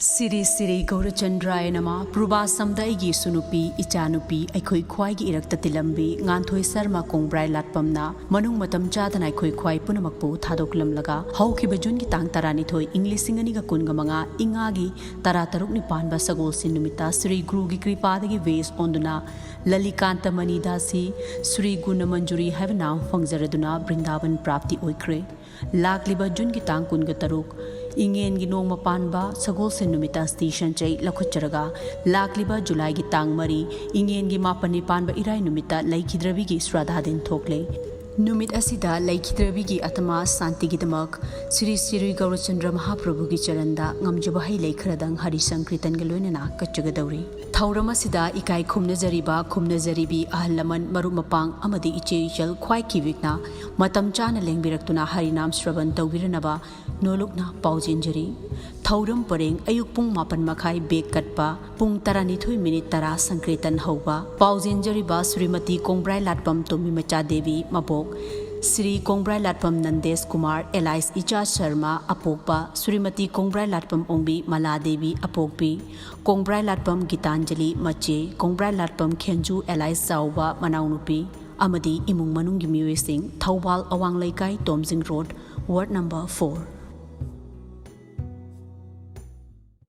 Siri Siri Gaurachandraya Nama Pruba Samdaigi Sunupi Ichanupi Aikoi Khwaigi Irakta Tilambi Nganthoi Sarma Kongbrai Latpamna Manung Matam Chadana Aikoi Khwai Punamakpu Thadoklamlaga Haukiba Jun gi tang taranithoi Inglisingani ga kunga manga ingagi tarataruk ni panba sagol sinumita Sri Guru gi kripadagi ves onduna Lalikanta Manidasi Sri Guna Manjuri have now Fangzaraduna Brindavan Prapti Oikre Lakliba Jun gi tang kunga taruk Ingen gi nong mapanba sagol sinumita station chay lakhucharaga lakliba July gi tang mari ingen gi mapani panba irai numita laikhidrabi gi sradha din thokle numit asida laikhidrabi gi atma santi gi damak Sri Sri Gaurachandra Mahaprabhu gi charanda ngamjaba hai leikharadang hari sankritan ga loinana kachuga dauri thauram asida ikai khumna jaribi ahlaman maru mapang amadi iche ichal khwai kiwikna matam chana lengbiraktuna hari nam shravan tawbiranaba nolokna paujinjari thauram pareng ayuk pung mapan makhai bek katpa pung taranithoi minute tara sankritan hauba paujinjari ba Srimati Kongbrai Latpam Tomi Macha Devi mabok Sri Kongbrai Latpam Nandesh Kumar Elias Icha Sharma apokpa Srimati Kongbrai Latpam Ongbi Mala Devi apokpi Kongbrai Latpam Gitanjali Mache Kongbrai Latpam Khenju Elias Sauba Manaunupi amadi imung manung gi miwe sing Thawbal Awang Laikai Tomjing Road Ward number 4